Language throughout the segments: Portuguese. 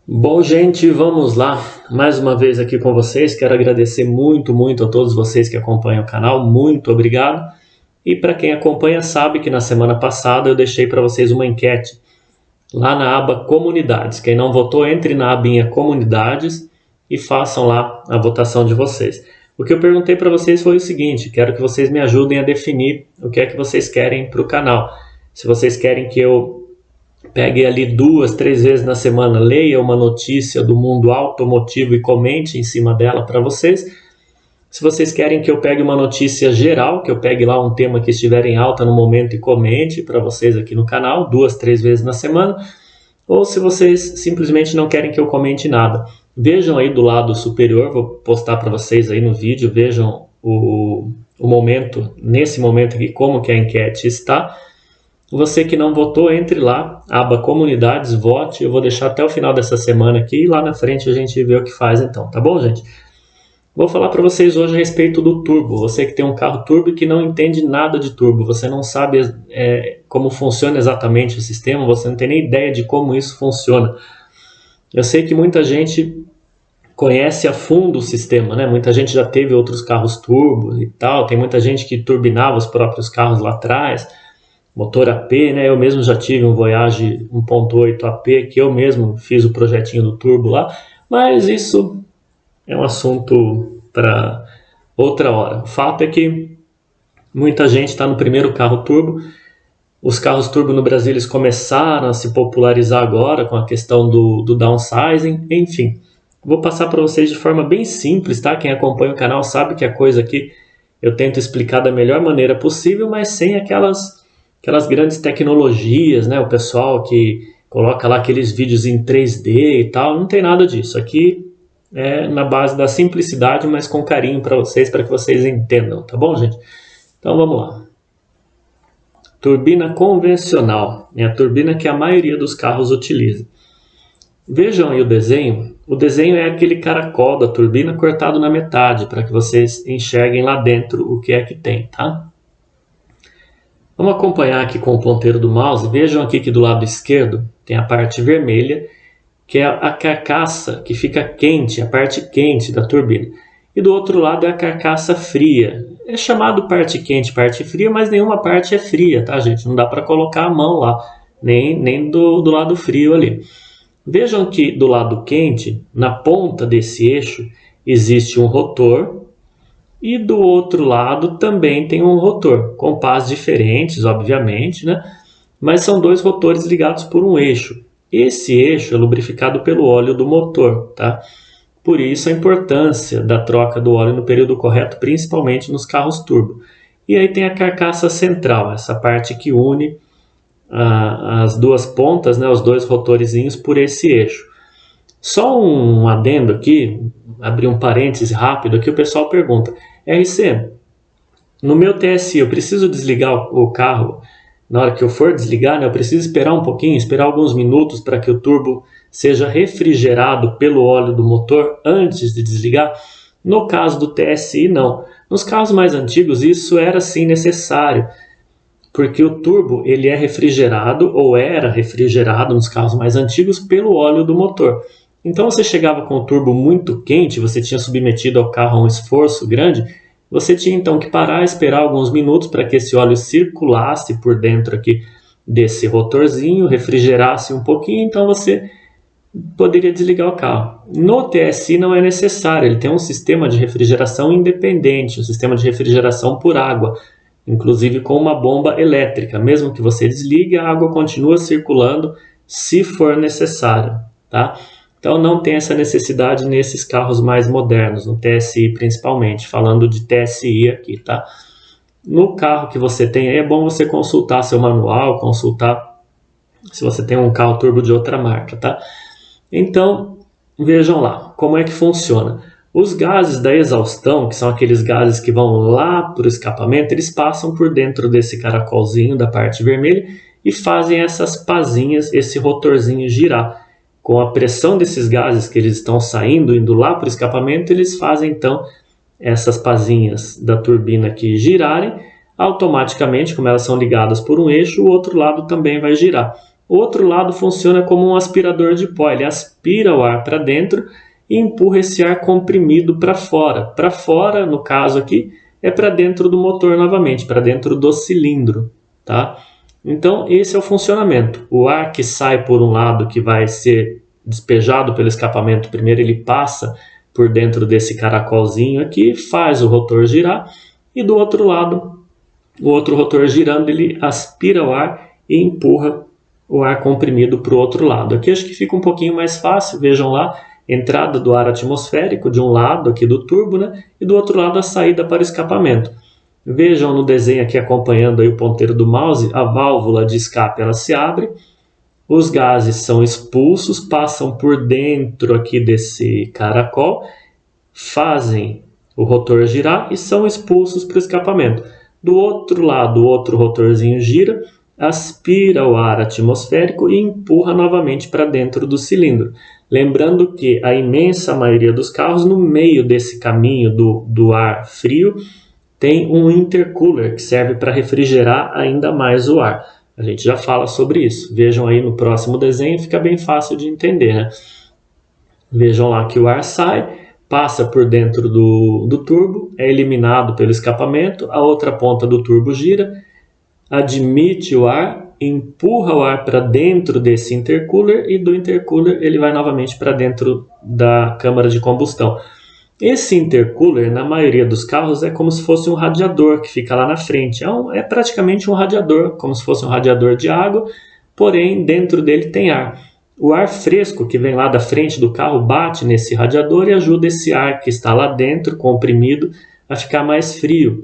Bom, gente, vamos lá. Mais uma vez aqui com vocês. Quero agradecer muito a todos vocês que acompanham o canal. Muito obrigado. E para quem acompanha sabe que na semana passada eu deixei para vocês uma enquete lá na aba Comunidades. Quem não votou, entre na abinha Comunidades e façam lá a votação de vocês. O que eu perguntei para vocês foi o seguinte: quero que vocês me ajudem a definir o que é que vocês querem para o canal. Se vocês querem que eu pegue ali 2, 3 vezes na semana, leia uma notícia do mundo automotivo e comente em cima dela para vocês. Se vocês querem que eu pegue uma notícia geral, que eu pegue lá um tema que estiver em alta no momento e comente para vocês aqui no canal, 2, 3 vezes na semana. Ou se vocês simplesmente não querem que eu comente nada, vejam aí do lado superior, vou postar para vocês aí no vídeo, vejam o momento, nesse momento aqui, como que a enquete está. Você que não votou, entre lá, aba Comunidades, vote. Eu vou deixar até o final dessa semana aqui e lá na frente a gente vê o que faz então, tá bom, gente? Vou falar para vocês hoje a respeito do turbo. Você que tem um carro turbo e que não entende nada de turbo, você não sabe como funciona exatamente o sistema, você não tem nem ideia de como isso funciona. Eu sei que muita gente conhece a fundo o sistema, né? Muita gente já teve outros carros turbo e tal, tem muita gente que turbinava os próprios carros lá atrás, motor AP, né? Eu mesmo já tive um Voyage 1.8 AP, que eu mesmo fiz o projetinho do turbo lá, mas isso é um assunto para outra hora. O fato é que muita gente está no primeiro carro turbo. Os carros turbo no Brasil eles começaram a se popularizar agora com a questão do downsizing, enfim. Vou passar para vocês de forma bem simples, tá? Quem acompanha o canal sabe que a coisa aqui eu tento explicar da melhor maneira possível, mas sem aquelas grandes tecnologias, né? O pessoal que coloca lá aqueles vídeos em 3D e tal, não tem nada disso. Aqui é na base da simplicidade, mas com carinho para que vocês entendam, tá bom, gente? Então vamos lá. Turbina convencional, é a turbina que a maioria dos carros utiliza. Vejam aí o desenho. O desenho é aquele caracol da turbina cortado na metade, para que vocês enxerguem lá dentro o que é que tem, tá? Vamos acompanhar aqui com o ponteiro do mouse. Vejam aqui que do lado esquerdo tem a parte vermelha, que é a carcaça que fica quente, a parte quente da turbina. E do outro lado é a carcaça fria. É chamado parte quente, parte fria, mas nenhuma parte é fria, tá, gente? Não dá para colocar a mão lá, nem do lado frio ali. Vejam que do lado quente, na ponta desse eixo, existe um rotor. E do outro lado também tem um rotor, com pás diferentes, obviamente, né? Mas são dois rotores ligados por um eixo. Esse eixo é lubrificado pelo óleo do motor, tá? Por isso a importância da troca do óleo no período correto, principalmente nos carros turbo. E aí tem a carcaça central, essa parte que une as duas pontas, né, os dois rotorezinhos por esse eixo. Só um adendo aqui, abrir um parêntese rápido aqui, o pessoal pergunta: RC, no meu TSI eu preciso desligar o carro na hora que eu for desligar, né? Eu preciso esperar um pouquinho, esperar alguns minutos para que o turbo seja refrigerado pelo óleo do motor antes de desligar? No caso do TSI, não. Nos carros mais antigos isso era sim necessário, porque o turbo ele é refrigerado, ou era refrigerado nos carros mais antigos, pelo óleo do motor. Então você chegava com o turbo muito quente, você tinha submetido ao carro a um esforço grande, você tinha então que parar e esperar alguns minutos para que esse óleo circulasse por dentro aqui desse rotorzinho, refrigerasse um pouquinho, então você poderia desligar o carro. No TSI não é necessário, ele tem um sistema de refrigeração independente, um sistema de refrigeração por água, inclusive com uma bomba elétrica. Mesmo que você desligue, a água continua circulando se for necessário, tá? Então não tem essa necessidade nesses carros mais modernos, no TSI principalmente, falando de TSI aqui, tá? No carro que você tem, é bom você consultar seu manual, consultar se você tem um carro turbo de outra marca, tá? Então, vejam lá, como é que funciona. Os gases da exaustão, que são aqueles gases que vão lá para o escapamento, eles passam por dentro desse caracolzinho da parte vermelha e fazem essas pazinhas, esse rotorzinho girar. Com a pressão desses gases que eles estão saindo, indo lá para o escapamento, eles fazem então essas pazinhas da turbina aqui girarem. Automaticamente, como elas são ligadas por um eixo, o outro lado também vai girar. O outro lado funciona como um aspirador de pó, ele aspira o ar para dentro e empurra esse ar comprimido para fora. Para fora, no caso aqui, é para dentro do motor novamente, para dentro do cilindro, tá? Então, esse é o funcionamento. O ar que sai por um lado, que vai ser despejado pelo escapamento, primeiro ele passa por dentro desse caracolzinho aqui, faz o rotor girar, e do outro lado, o outro rotor girando, ele aspira o ar e empurra o ar comprimido para o outro lado. Aqui acho que fica um pouquinho mais fácil, vejam lá, entrada do ar atmosférico de um lado aqui do turbo, né? E do outro lado a saída para o escapamento. Vejam no desenho aqui acompanhando aí o ponteiro do mouse, a válvula de escape ela se abre, os gases são expulsos, passam por dentro aqui desse caracol, fazem o rotor girar e são expulsos para o escapamento. Do outro lado, o outro rotorzinho gira, aspira o ar atmosférico e empurra novamente para dentro do cilindro. Lembrando que a imensa maioria dos carros, no meio desse caminho do ar frio, tem um intercooler que serve para refrigerar ainda mais o ar. A gente já fala sobre isso. Vejam aí no próximo desenho, fica bem fácil de entender, né? Vejam lá que o ar sai, passa por dentro do turbo, é eliminado pelo escapamento, a outra ponta do turbo gira, admite o ar, empurra o ar para dentro desse intercooler e do intercooler ele vai novamente para dentro da câmara de combustão. Esse intercooler, na maioria dos carros, é como se fosse um radiador que fica lá na frente. É praticamente um radiador, como se fosse um radiador de água, porém dentro dele tem ar. O ar fresco que vem lá da frente do carro bate nesse radiador e ajuda esse ar que está lá dentro, comprimido, a ficar mais frio.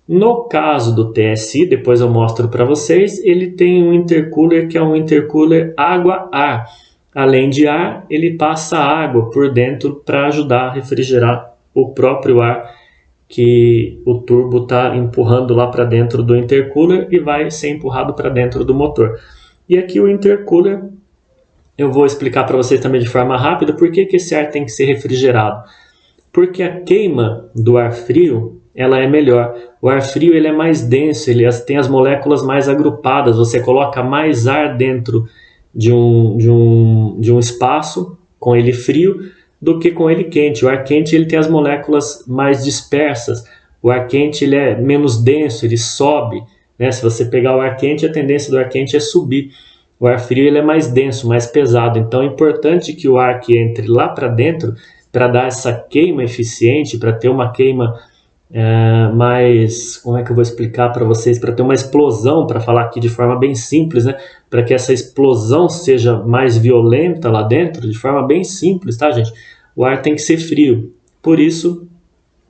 No caso do TSI, depois eu mostro para vocês, ele tem um intercooler que é um intercooler água-ar. Além de ar, ele passa água por dentro para ajudar a refrigerar o próprio ar que o turbo está empurrando lá para dentro do intercooler e vai ser empurrado para dentro do motor. E aqui o intercooler, eu vou explicar para vocês também de forma rápida por que esse ar tem que ser refrigerado. Porque a queima do ar frio ela é melhor. O ar frio ele é mais denso, ele tem as moléculas mais agrupadas, você coloca mais ar dentro de um espaço com ele frio do que com ele quente. O ar quente ele tem as moléculas mais dispersas, o ar quente ele é menos denso, ele sobe, né? Se você pegar o ar quente, a tendência do ar quente é subir. O ar frio ele é mais denso, mais pesado, então é importante que o ar que entre lá para dentro, para dar essa queima eficiente, para ter uma queima mais, como é que eu vou explicar para vocês, para ter uma explosão, para falar aqui de forma bem simples, né? Para que essa explosão seja mais violenta lá dentro, de forma bem simples, tá, gente? O ar tem que ser frio, por isso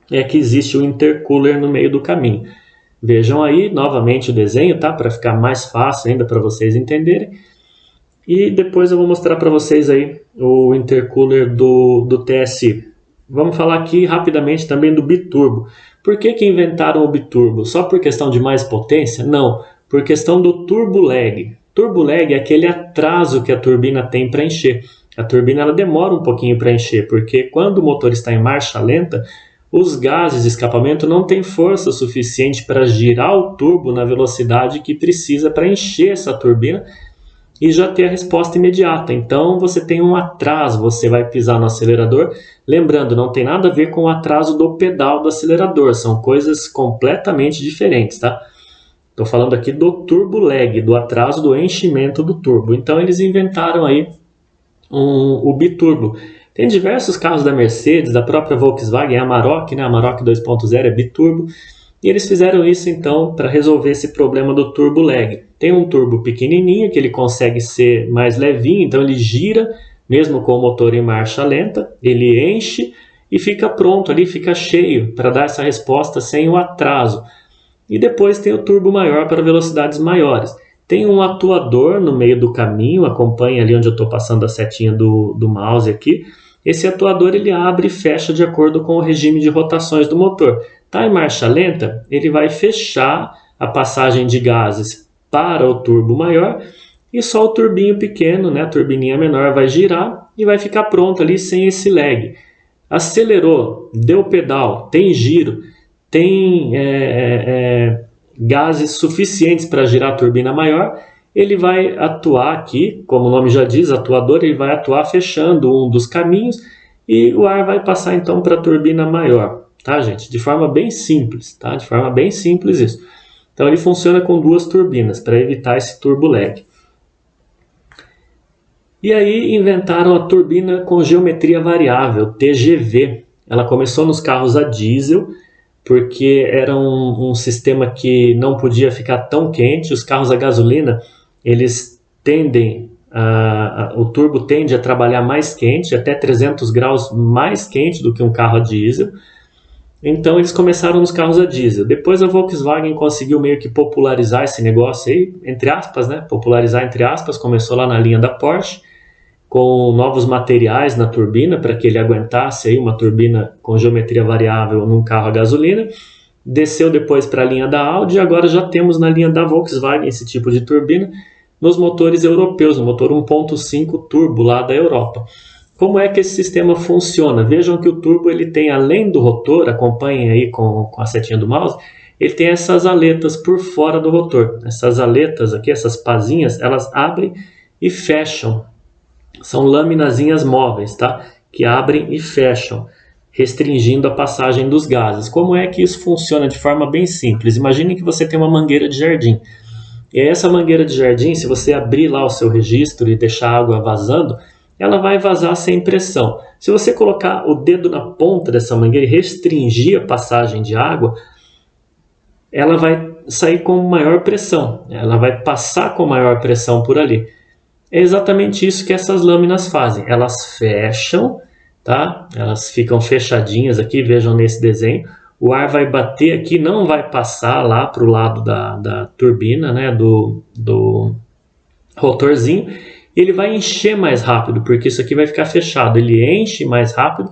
é que existe o intercooler no meio do caminho. Vejam aí novamente o desenho, tá? Para ficar mais fácil ainda para vocês entenderem. E depois eu vou mostrar para vocês aí o intercooler do TSI. Vamos falar aqui rapidamente também do biturbo. Por que inventaram o biturbo? Só por questão de mais potência? Não, por questão do turbo lag. Turbo lag é aquele atraso que a turbina tem para encher. A turbina ela demora um pouquinho para encher, porque quando o motor está em marcha lenta, os gases de escapamento não têm força suficiente para girar o turbo na velocidade que precisa para encher essa turbina e já ter a resposta imediata. Então você tem um atraso, você vai pisar no acelerador. Lembrando, não tem nada a ver com o atraso do pedal do acelerador, são coisas completamente diferentes, tá? Estou falando aqui do turbo lag, do atraso do enchimento do turbo. Então eles inventaram aí o biturbo. Tem diversos carros da Mercedes, da própria Volkswagen, a Amarok, né? A Amarok 2.0 é biturbo. E eles fizeram isso então para resolver esse problema do turbo lag. Tem um turbo pequenininho que ele consegue ser mais levinho, então ele gira mesmo com o motor em marcha lenta, ele enche e fica pronto ali, fica cheio para dar essa resposta sem o atraso. E depois tem o turbo maior para velocidades maiores. Tem um atuador no meio do caminho, acompanha ali onde eu estou passando a setinha do mouse aqui. Esse atuador ele abre e fecha de acordo com o regime de rotações do motor. Está em marcha lenta, ele vai fechar a passagem de gases para o turbo maior e só o turbinho pequeno, né, a turbininha menor, vai girar e vai ficar pronto ali sem esse lag. Acelerou, deu pedal, tem giro, tem gases suficientes para girar a turbina maior, ele vai atuar aqui, como o nome já diz, atuador, ele vai atuar fechando um dos caminhos e o ar vai passar então para a turbina maior, tá, gente? De forma bem simples, tá? De forma bem simples isso. Então ele funciona com duas turbinas para evitar esse turbo lag. E aí inventaram a turbina com geometria variável, TGV. Ela começou nos carros a diesel, porque era um sistema que não podia ficar tão quente. Os carros a gasolina, eles tendem, o turbo tende a trabalhar mais quente, até 300 graus mais quente do que um carro a diesel. Então eles começaram nos carros a diesel. Depois a Volkswagen conseguiu meio que popularizar esse negócio aí, entre aspas, né? Popularizar entre aspas, começou lá na linha da Porsche, com novos materiais na turbina, para que ele aguentasse aí uma turbina com geometria variável num carro a gasolina. Desceu depois para a linha da Audi e agora já temos na linha da Volkswagen esse tipo de turbina nos motores europeus, o motor 1.5 turbo lá da Europa. Como é que esse sistema funciona? Vejam que o turbo ele tem, além do rotor, acompanhem aí com a setinha do mouse, ele tem essas aletas por fora do rotor. Essas aletas aqui, essas pazinhas, elas abrem e fecham. São laminazinhas móveis, tá? Que abrem e fecham, restringindo a passagem dos gases. Como é que isso funciona de forma bem simples? Imagine que você tem uma mangueira de jardim. E essa mangueira de jardim, se você abrir lá o seu registro e deixar a água vazando, ela vai vazar sem pressão. Se você colocar o dedo na ponta dessa mangueira e restringir a passagem de água, ela vai sair com maior pressão. Ela vai passar com maior pressão por ali. É exatamente isso que essas lâminas fazem. Elas fecham, tá? Elas ficam fechadinhas aqui, vejam nesse desenho. O ar vai bater aqui, não vai passar lá para o lado da turbina, né? Do rotorzinho. Ele vai encher mais rápido, porque isso aqui vai ficar fechado. Ele enche mais rápido.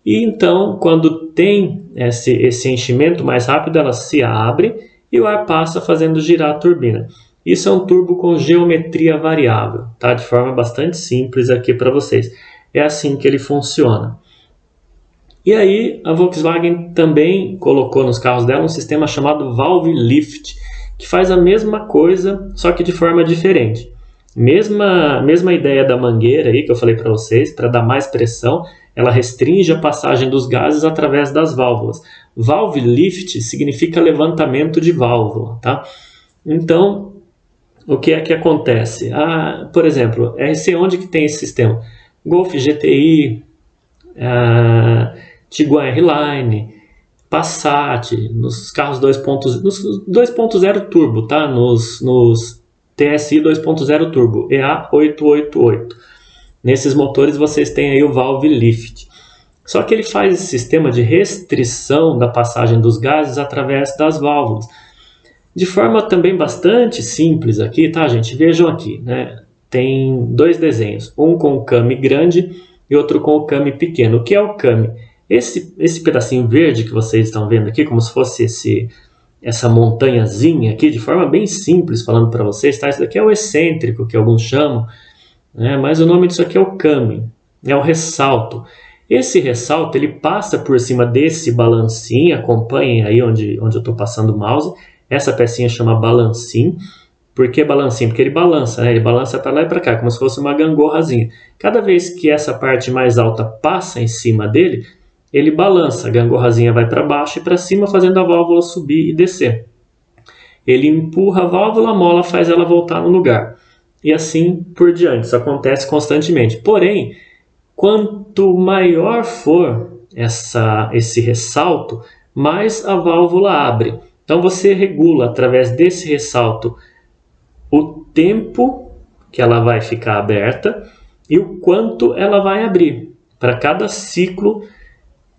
E então, quando tem esse enchimento mais rápido, ela se abre e o ar passa fazendo girar a turbina. Isso é um turbo com geometria variável, tá? De forma bastante simples aqui para vocês. É assim que ele funciona. E aí a Volkswagen também colocou nos carros dela um sistema chamado Valve Lift, que faz a mesma coisa, só que de forma diferente. Mesma ideia da mangueira aí que eu falei para vocês, para dar mais pressão, ela restringe a passagem dos gases através das válvulas. Valve Lift significa levantamento de válvula, tá? Então, o que é que acontece? Por exemplo, RC, onde que tem esse sistema? Golf GTI, Tiguan R-Line, Passat, nos carros 2.0 turbo, tá? Nos TSI 2.0 turbo, EA888. Nesses motores vocês têm aí o Valve Lift. Só que ele faz esse sistema de restrição da passagem dos gases através das válvulas. De forma também bastante simples aqui, tá, gente? Vejam aqui, né? Tem dois desenhos, um com o came grande e outro com o came pequeno. O que é o came? Esse pedacinho verde que vocês estão vendo aqui, como se fosse essa montanhazinha aqui, de forma bem simples, falando para vocês, tá? Isso daqui é o excêntrico, que alguns chamam, né? Mas o nome disso aqui é o came, é o ressalto. Esse ressalto, ele passa por cima desse balancinho, acompanhem aí onde eu estou passando o mouse. Essa pecinha chama balancim. Por que balancim? Porque ele balança, né? Ele balança para lá e para cá, como se fosse uma gangorrazinha. Cada vez que essa parte mais alta passa em cima dele, ele balança, a gangorrazinha vai para baixo e para cima, fazendo a válvula subir e descer. Ele empurra a válvula, a mola faz ela voltar no lugar. E assim por diante, isso acontece constantemente. Porém, quanto maior for esse ressalto, mais a válvula abre. Então você regula através desse ressalto o tempo que ela vai ficar aberta e o quanto ela vai abrir para cada ciclo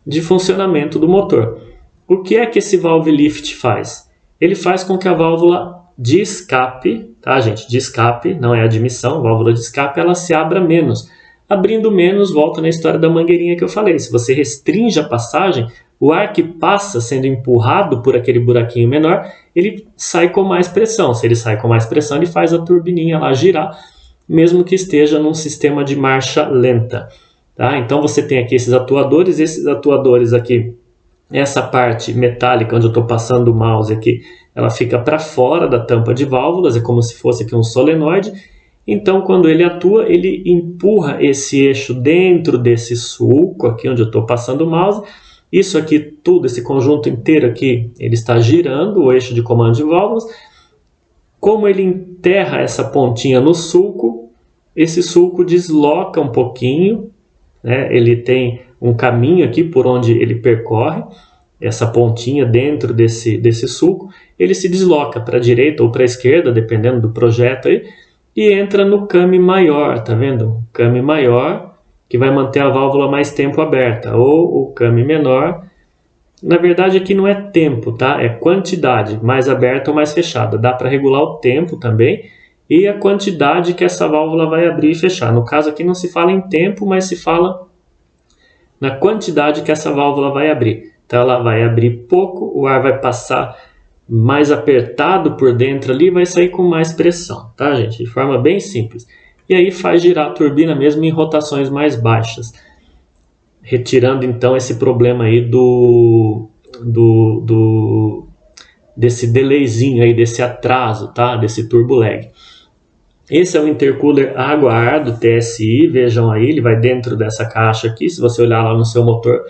de funcionamento do motor. O que é que esse Valve Lift faz? Ele faz com que a válvula de escape, tá, gente? De escape, não é admissão, válvula de escape, ela se abra menos. Abrindo menos, volta na história da mangueirinha que eu falei. Se você restringe a passagem, o ar que passa sendo empurrado por aquele buraquinho menor, ele sai com mais pressão. Se ele sai com mais pressão, ele faz a turbininha lá girar, mesmo que esteja num sistema de marcha lenta. Tá? Então você tem aqui esses atuadores aqui, essa parte metálica onde eu estou passando o mouse aqui, ela fica para fora da tampa de válvulas, é como se fosse aqui um solenoide. Então, quando ele atua, ele empurra esse eixo dentro desse sulco aqui onde eu estou passando o mouse. Isso aqui tudo, esse conjunto inteiro aqui, ele está girando o eixo de comando de válvulas. Como ele enterra essa pontinha no sulco, esse sulco desloca um pouquinho, né? Ele tem um caminho aqui por onde ele percorre essa pontinha dentro desse sulco. Ele se desloca para a direita ou para a esquerda, dependendo do projeto aí, e entra no came maior, tá vendo? O came maior, que vai manter a válvula mais tempo aberta, ou o came menor. Na verdade aqui não é tempo, tá? É quantidade, mais aberta ou mais fechada. Dá para regular o tempo também e a quantidade que essa válvula vai abrir e fechar. No caso aqui não se fala em tempo, mas se fala na quantidade que essa válvula vai abrir. Então ela vai abrir pouco, o ar vai passar mais apertado por dentro ali, vai sair com mais pressão, tá, gente? De forma bem simples. E aí faz girar a turbina mesmo em rotações mais baixas, retirando então esse problema aí desse delayzinho aí, desse atraso, tá? Desse turbo lag. Esse é o intercooler água-ar do TSI, vejam aí, ele vai dentro dessa caixa aqui. Se você olhar lá no seu motor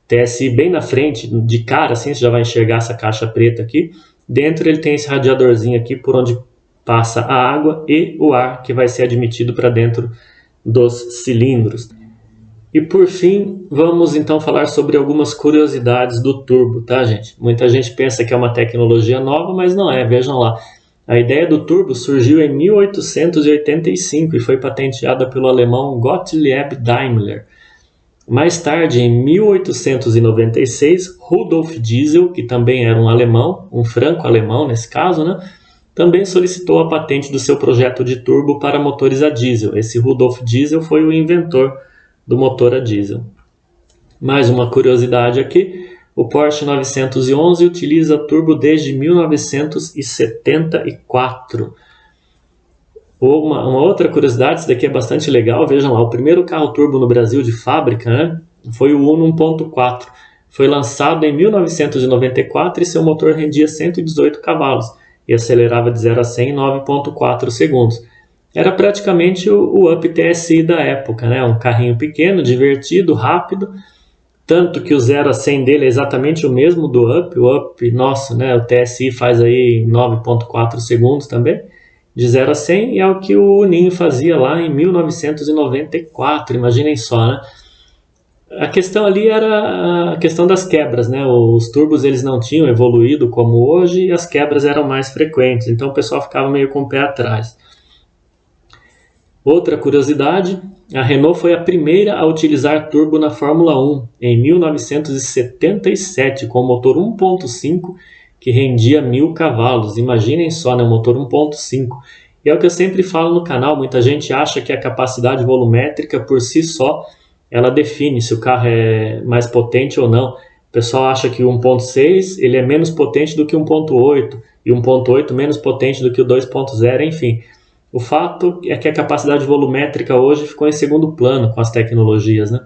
TSI bem na frente, de cara assim, você já vai enxergar essa caixa preta aqui. Dentro ele tem esse radiadorzinho aqui por onde passa a água e o ar que vai ser admitido para dentro dos cilindros. E por fim, vamos então falar sobre algumas curiosidades do turbo, tá, gente? Muita gente pensa que é uma tecnologia nova, mas não é, vejam lá. A ideia do turbo surgiu em 1885 e foi patenteada pelo alemão Gottlieb Daimler. Mais tarde, em 1896, Rudolf Diesel, que também era um alemão, um franco-alemão nesse caso, né, também solicitou a patente do seu projeto de turbo para motores a diesel. Esse Rudolf Diesel foi o inventor do motor a diesel. Mais uma curiosidade aqui, o Porsche 911 utiliza turbo desde 1974. Uma outra curiosidade, isso daqui é bastante legal, vejam lá, o primeiro carro turbo no Brasil de fábrica, né, foi o Uno 1.4. Foi lançado em 1994 e seu motor rendia 118 cavalos e acelerava de 0 a 100 em 9.4 segundos. Era praticamente o Up TSI da época, né, um carrinho pequeno, divertido, rápido, tanto que o 0 a 100 dele é exatamente o mesmo do Up. O Up nosso, né, o TSI faz aí em 9.4 segundos também, de 0 a 100, e é o que o Uninho fazia lá em 1994, imaginem só, né? A questão ali era a questão das quebras, né? Os turbos eles não tinham evoluído como hoje e as quebras eram mais frequentes, então o pessoal ficava meio com o pé atrás. Outra curiosidade, a Renault foi a primeira a utilizar turbo na Fórmula 1 em 1977 com o motor 1.5 que rendia 1000 cavalos. Imaginem só, né, um motor 1.5. E é o que eu sempre falo no canal, muita gente acha que a capacidade volumétrica por si só, ela define se o carro é mais potente ou não. O pessoal acha que o 1.6 ele é menos potente do que o 1.8 e o 1.8 menos potente do que o 2.0, enfim. O fato é que a capacidade volumétrica hoje ficou em segundo plano com as tecnologias, né?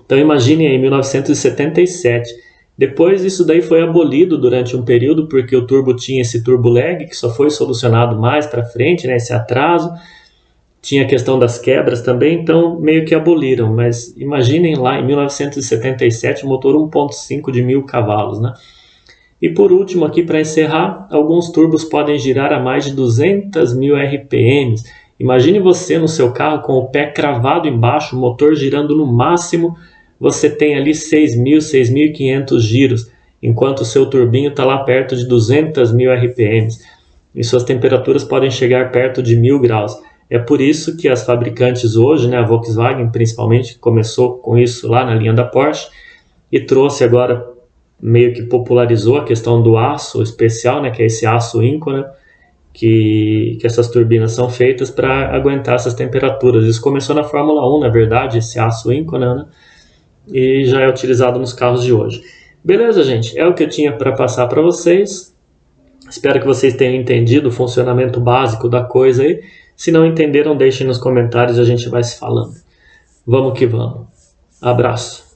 Então imaginem aí, 1977. Depois isso daí foi abolido durante um período porque o turbo tinha esse turbo lag que só foi solucionado mais para frente, né, esse atraso. Tinha a questão das quebras também, então meio que aboliram. Mas imaginem lá em 1977 o motor 1.5 de 1000 cavalos, né? E por último aqui para encerrar, alguns turbos podem girar a mais de 200.000 RPMs. Imagine você no seu carro com o pé cravado embaixo, o motor girando no máximo, você tem ali 6.000, 6.500 giros, enquanto o seu turbinho está lá perto de 200.000 RPMs. E suas temperaturas podem chegar perto de 1000 graus. É por isso que as fabricantes hoje, né, a Volkswagen principalmente, começou com isso lá na linha da Porsche e trouxe agora, meio que popularizou a questão do aço especial, né, que é esse aço Inconel, que essas turbinas são feitas para aguentar essas temperaturas. Isso começou na Fórmula 1, na verdade, esse aço Inconel, né, e já é utilizado nos carros de hoje. Beleza, gente? É o que eu tinha para passar para vocês. Espero que vocês tenham entendido o funcionamento básico da coisa aí. Se não entenderam, deixem nos comentários e a gente vai se falando. Vamos que vamos. Abraço.